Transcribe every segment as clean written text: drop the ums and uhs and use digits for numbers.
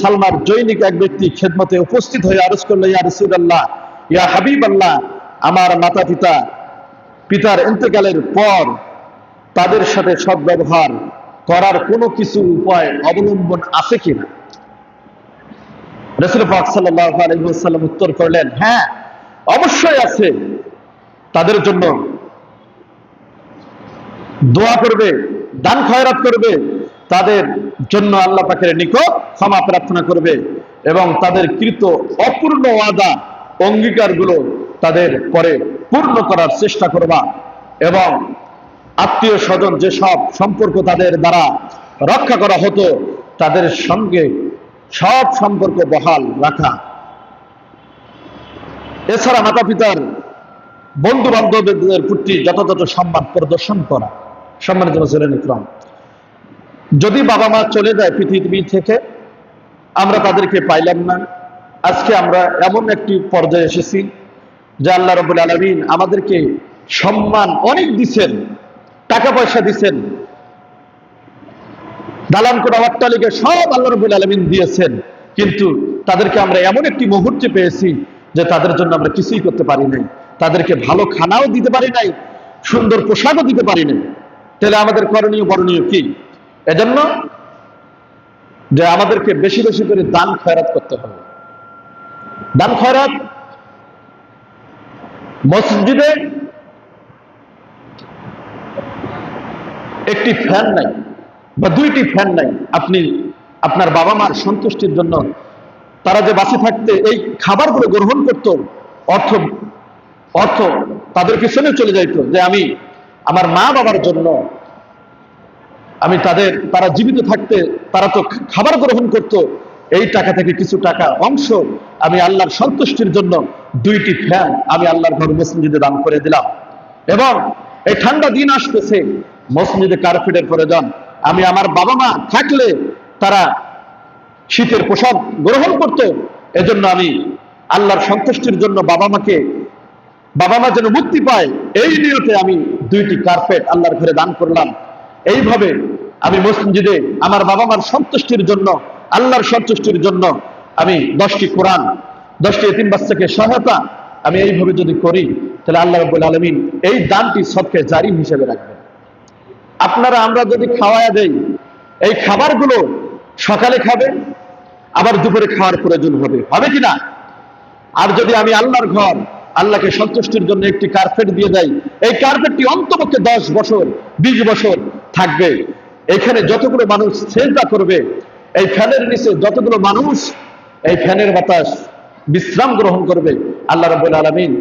সালমার জৈনিক এক ব্যক্তি খেদমতে উপস্থিত হয়ে আরজ করল, ইয়া রাসূলুল্লাহ, ইয়া হাবিবাল্লাহ, আমার মাতা পিতার ইন্তেকালের পর তাদের সাথে সদ্ব্যবহার করার কোনো কিছু উপায় অবলম্বন আছে কিনা? রাসূল পাক সাল্লাল্লাহু আলাইহি ওয়াসাল্লাম উত্তর করলেন, হ্যাঁ, অবশ্যই আছে। তাদের জন্য দোয়া করবে, দান খয়রাত করবে, তাদের জন্য আল্লাহ পাকের নিকট ক্ষমা প্রার্থনা করবে এবং তাদের কৃত অপূর্ণ ওয়াদা অঙ্গীকারগুলো তাদের পরে পূর্ণ করার চেষ্টা করবা এবং আত্মীয় স্বজন যেসব সম্পর্ক তাদের দ্বারা রক্ষা করা হতো তাদের সঙ্গে সব সম্পর্ক বহাল রাখা। এছাড়া মাতা পিতার বন্ধু বান্ধবদের প্রতি যথাযথ সম্মান প্রদর্শন করা। সম্মানিত মুসলিম ইকরাম, যদি বাবা মা চলে যায় পৃথিবী থেকে, আমরা তাদেরকে পাইলাম না, আজকে আমরা এমন একটি পর্যায়ে এসেছি যে আল্লাহ রাব্বুল আলামিন আমাদেরকে সম্মান অনেক দিচ্ছেন, টাকা পয়সা দিচ্ছেন, দালান কোঠা অট্টালিকা সব আল্লাহ রাব্বুল আলামিন দিয়েছেন, কিন্তু তাদেরকে আমরা এমন একটি মুহূর্তে পেয়েছি যে তাদের জন্য আমরা কিছুই করতে পারি নাই, তাদেরকে ভালো খানাও দিতে পারি নাই, সুন্দর পোশাকও দিতে পারি নাই। তাহলে আমাদের করণীয় বরণীয় কি? এজন্য যে আমাদেরকে বেশি বেশি করে দান খয়রাত করতে হবে। দান খয়রাত, মসজিদে একটি ফ্যান নাই বা দুইটি ফ্যান নাই, আপনি আপনার বাবা মার সন্তুষ্টির জন্য তারা যে বাঁচে থাকতে এই খাবারগুলো গ্রহণ করত, অর্থ অর্থ তাদের পিছনে চলে যাইতো যে আমি আমার মা বাবার জন্য আমি তারা জীবিত থাকতে তারা তো খাবার গ্রহণ করত, এই টাকা থেকে কিছু টাকা অংশ আমি আল্লাহর সন্তুষ্টির জন্য দুইটি ফ্যান আমি আল্লাহর ঘর মসজিদে দান করে দিলাম। এবং এই ঠান্ডা দিন আসতেছে, মসজিদে কার্পেটের প্রয়োজন, আমি আমার বাবা মা থাকলে তারা শীতের পোশাক গ্রহণ করত, এজন্য আমি আল্লাহর সন্তুষ্টির জন্য বাবা মা যেন মুক্তি পায় এই নিয়তে আমি দুইটি কার্পেট আল্লাহর ঘরে দান করলাম। এইভাবে আমি মসজিদে আমার বাবা মার সন্তুষ্টির জন্য, আল্লাহর সন্তুষ্টির জন্য আমি 10টি কোরআন, 10টি এতিম বাচ্চাকে সহায়তা আমি এইভাবে যদি করি, তাহলে আল্লাহ রাব্বুল আলামিন এই দানটি সদকা জারি হিসেবে রাখবেন। আপনারা আমরা যদি খাওয়ায়া দেই, এই খাবারগুলো সকালে খাবে, আবার দুপুরে খাওয়ার প্রয়োজন হবে কিনা? আর যদি আমি আল্লাহর ঘর, আল্লাহকে সন্তুষ্টির জন্য একটি কার্পেট দিয়ে দেয়, এই কার্পেটটি অন্তপক্ষে 10 বছর 20 বছর থাকবে। এখানে যতগুলো মানুষ সেজদা করবে, এই ফ্যানের নিচে যতগুলো মানুষ এই ফ্যানের বাতাস বিশ্রাম গ্রহণ করবে, আল্লাহ রাব্বুল আলামিন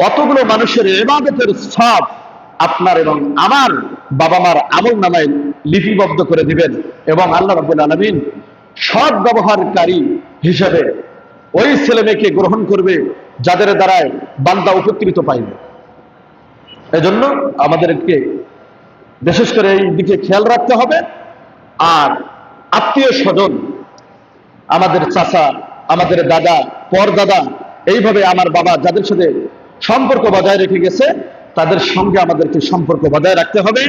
অতগুলো মানুষের ইবাদতের সওয়াব আপনার এবং আমার বাবা মার আমলনামায় লিপিবদ্ধ করে দিবেন এবং আল্লাহ রাব্বুল আলামিন সৎ ব্যবহারকারী হিসেবে ওই ছেলে মেয়েকে গ্রহণ করবে যাদের দ্বারায় বান্দা উপকৃত পাইবে। এজন্য আমাদেরকে বিশেষ করে এই দিকে খেয়াল রাখতে হবে। আর আত্মীয় স্বজন, আমাদের চাচা, আমাদের দাদা, পরদাদা, এইভাবে আমার বাবা যাদের সাথে সম্পর্ক বজায় রেখে গেছে তাদের সঙ্গে আমাদেরকে সম্পর্ক বজায় রাখতে হবে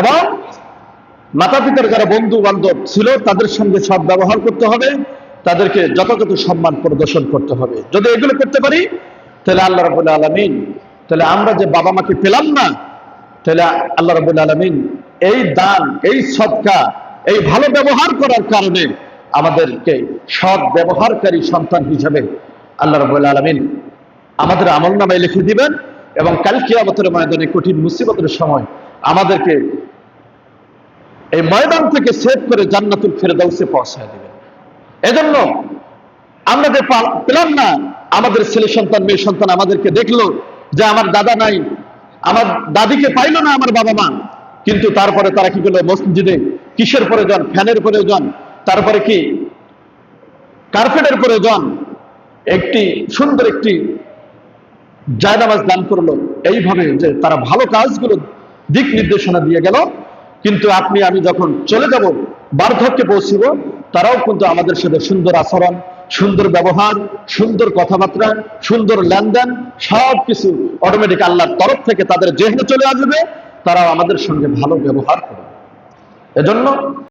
এবং মাতা পিতার যারা বন্ধু বান্ধব ছিল তাদের সঙ্গে সৎ ব্যবহার করতে হবে, তাদেরকে যথাযথ সম্মান প্রদর্শন করতে হবে। যদি এগুলো করতে পারি তাহলে আল্লাহ রাব্বুল আলামিন, তাহলে আমরা যে বাবা মাকে পেলাম না, তাহলে আল্লাহ রাব্বুল আলামিন এই দান, এই সদকা, এই ভালো ব্যবহার করার কারণে আমাদেরকে সৎ ব্যবহারকারী সন্তান হিসেবে আল্লাহ রাব্বুল আলামিন আমাদের আমলনামায় লিখে দিবেন এবং কাল কিয়ামতের ময়দানে কঠিন মুসিবতের সময় আমাদেরকে এই ময়দান থেকে সেভ করে জান্নাতুল ফেরদাউসে পৌঁছায় দিবেন। এজন্য আমরা যে পেলাম না, আমাদের ছেলে সন্তান মেয়ে সন্তান আমাদেরকে দেখলো যে আমার দাদা নাই, আমার দাদিকে পাইল না আমার বাবা মা, কিন্তু তারপরে তারা কি করলো, মসজিদে কিসের প্রয়োজন? ফ্যানের প্রয়োজন, তারপরে কি কার্পেটের প্রয়োজন, একটি সুন্দর একটি জায়নামাজ দান করলো। এইভাবে যে তারা ভালো কাজগুলো দিক নির্দেশনা দিয়ে গেল, কিন্তু আপনি আমি যখন চলে যাব, বার্ধক্যে পৌঁছিব, তারাও কিন্তু আমাদের সাথে সুন্দর আচরণ, সুন্দর ব্যবহার, সুন্দর কথাবার্তা, সুন্দর লেনদেন সবকিছু অটোমেটিক আল্লাহর তরফ থেকে তাদের জেহনে চলে আসবে, তারাও আমাদের সঙ্গে ভালো ব্যবহার করবে। এজন্য